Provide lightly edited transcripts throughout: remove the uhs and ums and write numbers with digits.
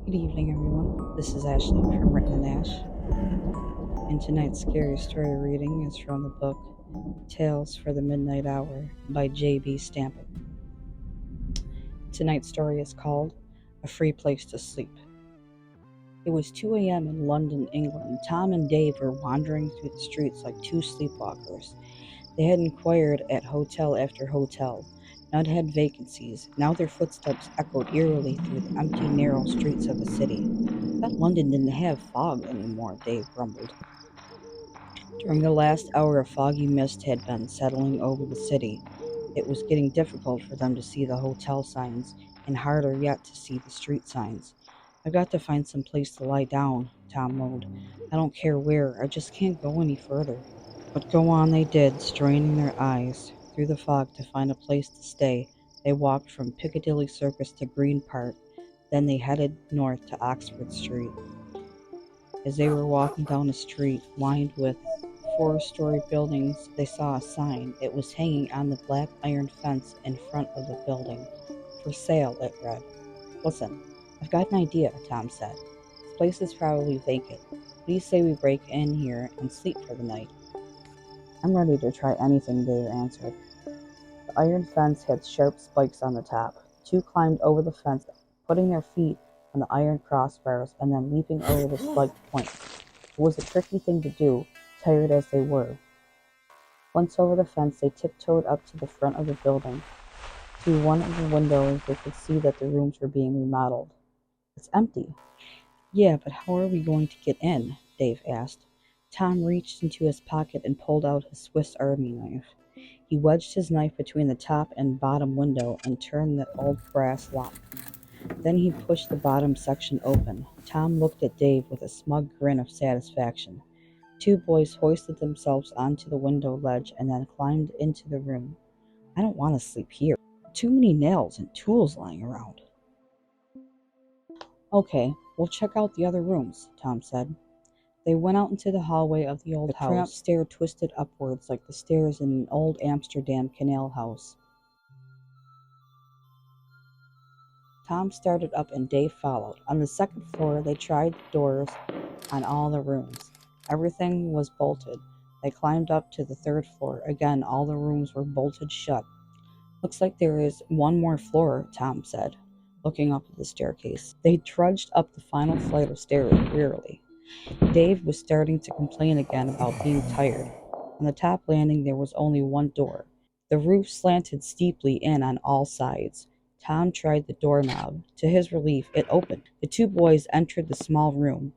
Good evening, everyone. This is Ashley from Written in Ash, and tonight's scary story reading is from the book Tales for the Midnight Hour by J.B. Stamper. Tonight's story is called A Free Place to Sleep. It was 2 a.m. in London, England. Tom and Dave were wandering through the streets like two sleepwalkers. They had inquired at hotel after hotel. None had vacancies. Now their footsteps echoed eerily through the empty, narrow streets of the city. I thought London didn't have fog anymore, Dave grumbled. During the last hour, a foggy mist had been settling over the city. It was getting difficult for them to see the hotel signs, and harder yet to see the street signs. I've got to find some place to lie down, Tom moaned. I don't care where, I just can't go any further. But go on they did, straining their eyes through the fog to find a place to stay. They walked from Piccadilly Circus to Green Park, then they headed north to Oxford Street. As they were walking down a street lined with four-story buildings, they saw a sign. It was hanging on the black iron fence in front of the building. For sale, it read. Listen, I've got an idea, Tom said. This place is probably vacant. What do you say we break in here and sleep for the night? I'm ready to try anything, Dave answered. The iron fence had sharp spikes on the top. Two climbed over the fence, putting their feet on the iron crossbars and then leaping over the spiked points. It was a tricky thing to do, tired as they were. Once over the fence, they tiptoed up to the front of the building. Through one of the windows, they could see that the rooms were being remodeled. It's empty. Yeah, but how are we going to get in? Dave asked. Tom reached into his pocket and pulled out his Swiss Army knife. He wedged his knife between the top and bottom window and turned the old brass lock. Then he pushed the bottom section open. Tom looked at Dave with a smug grin of satisfaction. Two boys hoisted themselves onto the window ledge and then climbed into the room. I don't want to sleep here. Too many nails and tools lying around. Okay, we'll check out the other rooms, Tom said. They went out into the hallway of the old house. The tramp stair twisted upwards like the stairs in an old Amsterdam canal house. Tom started up and Dave followed. On the second floor, they tried the doors on all the rooms. Everything was bolted. They climbed up to the third floor. Again, all the rooms were bolted shut. Looks like there is one more floor, Tom said, looking up at the staircase. They trudged up the final flight of stairs wearily. Dave was starting to complain again about being tired. On the top landing, there was only one door. The roof slanted steeply in on all sides. Tom tried the doorknob. To his relief, it opened. The two boys entered the small room.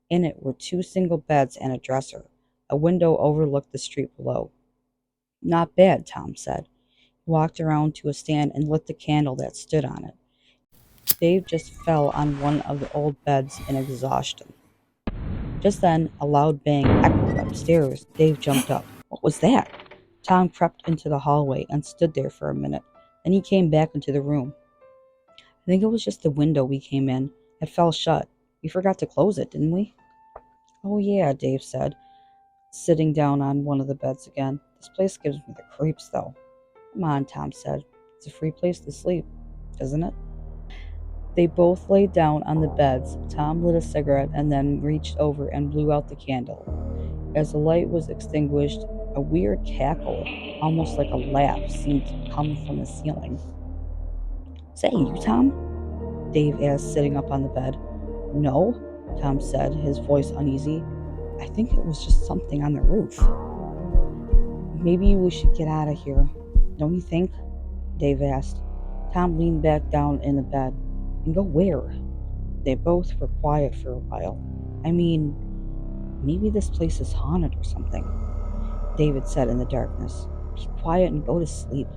In it were two single beds and a dresser. A window overlooked the street below. Not bad, Tom said. He walked around to a stand and lit the candle that stood on it. Dave just fell on one of the old beds in exhaustion. Just then, a loud bang echoed upstairs. Dave jumped up. What was that? Tom crept into the hallway and stood there for a minute. Then he came back into the room. I think it was just the window we came in. It fell shut. We forgot to close it, didn't we? Oh yeah, Dave said, sitting down on one of the beds again. This place gives me the creeps, though. Come on, Tom said. It's a free place to sleep, isn't it? They both lay down on the beds. Tom lit a cigarette and then reached over and blew out the candle. As the light was extinguished, a weird cackle, almost like a laugh, seemed to come from the ceiling. Is that you, Tom? Dave asked, sitting up on the bed. No, Tom said, his voice uneasy. I think it was just something on the roof. Maybe we should get out of here, don't you think? Dave asked. Tom leaned back down in the bed. And go where? They both were quiet for a while. I mean, maybe this place is haunted or something, David said in the darkness. Be quiet and go to sleep.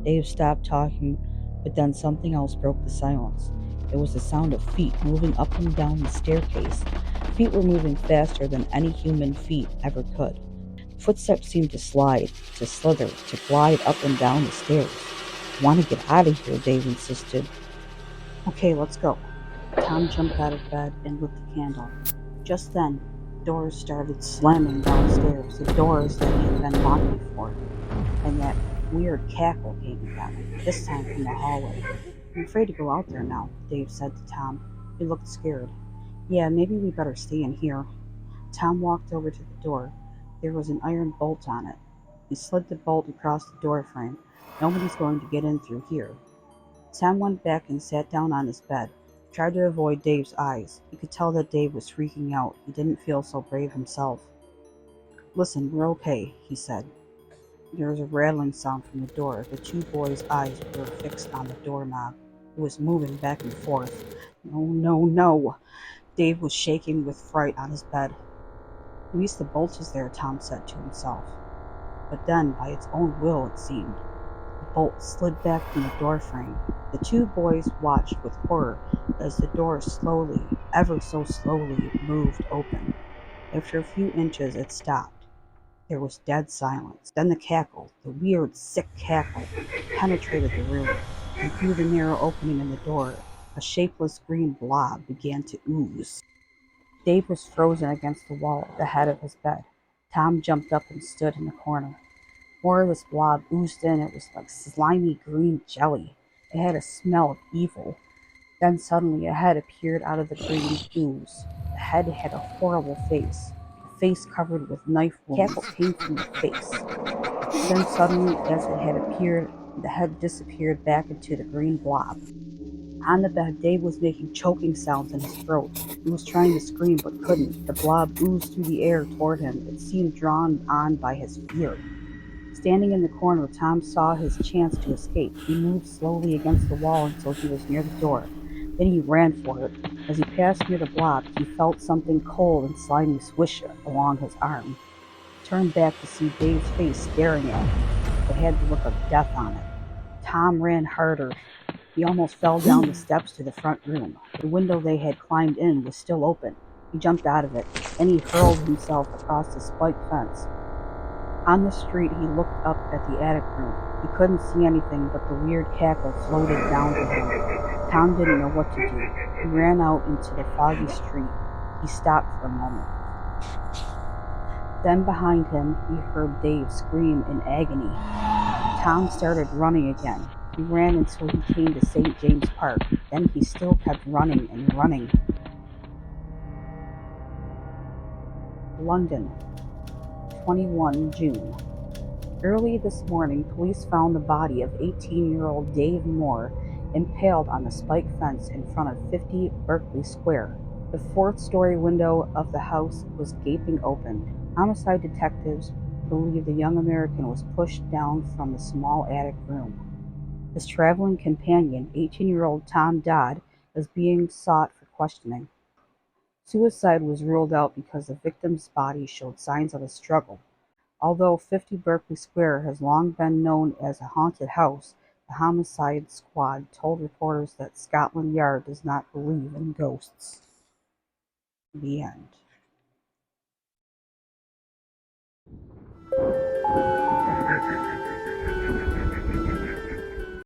Dave stopped talking, but then something else broke the silence. It was the sound of feet moving up and down the staircase. Feet were moving faster than any human feet ever could. Footsteps seemed to slide, to slither, to glide up and down the stairs. I want to get out of here, Dave insisted. Okay, let's go. Tom jumped out of bed and lit the candle. Just then, doors started slamming downstairs, the doors that had been locked before, and that weird cackle came again, this time from the hallway. I'm afraid to go out there now, Dave said to Tom. He looked scared. Yeah, maybe we better stay in here. Tom walked over to the door. There was an iron bolt on it. He slid the bolt across the door frame. Nobody's going to get in through here. Tom went back and sat down on his bed. He tried to avoid Dave's eyes. He could tell that Dave was freaking out. He didn't feel so brave himself. Listen, we're okay, he said. There was a rattling sound from the door. The two boys' eyes were fixed on the doorknob. It was moving back and forth. No, no, no. Dave was shaking with fright on his bed. At least the bolt is there, Tom said to himself. But then, by its own will, it seemed, the bolt slid back from the door frame. The two boys watched with horror as the door slowly, ever so slowly, moved open. After a few inches, it stopped. There was dead silence. Then the cackle, the weird, sick cackle, penetrated the room, and through the narrow opening in the door, a shapeless green blob began to ooze. Dave was frozen against the wall at the head of his bed. Tom jumped up and stood in the corner. More of this blob oozed in. It was like slimy green jelly. It had a smell of evil. Then suddenly a head appeared out of the green ooze. The head had a horrible face, a face covered with knife wounds. Cackle came from the face. Then suddenly, as it had appeared, the head disappeared back into the green blob. On the bed, Dave was making choking sounds in his throat. He was trying to scream but couldn't. The blob oozed through the air toward him. It seemed drawn on by his fear. Standing in the corner, Tom saw his chance to escape. He moved slowly against the wall until he was near the door. Then he ran for it. As he passed near the blob, he felt something cold and slimy swish along his arm. He turned back to see Dave's face staring at him. It had the look of death on it. Tom ran harder. He almost fell down the steps to the front room. The window they had climbed in was still open. He jumped out of it. Then he hurled himself across the spiked fence. On the street, he looked up at the attic room. He couldn't see anything, but the weird cackle floated down to him. Tom didn't know what to do. He ran out into the foggy street. He stopped for a moment. Then behind him, he heard Dave scream in agony. Tom started running again. He ran until he came to St. James Park. Then he still kept running and running. London, 21 June. Early this morning, police found the body of 18-year-old Dave Moore impaled on the spike fence in front of 50 Berkeley Square. The fourth-story window of the house was gaping open. Homicide detectives believe the young American was pushed down from the small attic room. His traveling companion, 18-year-old Tom Dodd, is being sought for questioning. Suicide was ruled out because the victim's body showed signs of a struggle. Although 50 Berkeley Square has long been known as a haunted house, the homicide squad told reporters that Scotland Yard does not believe in ghosts. The end.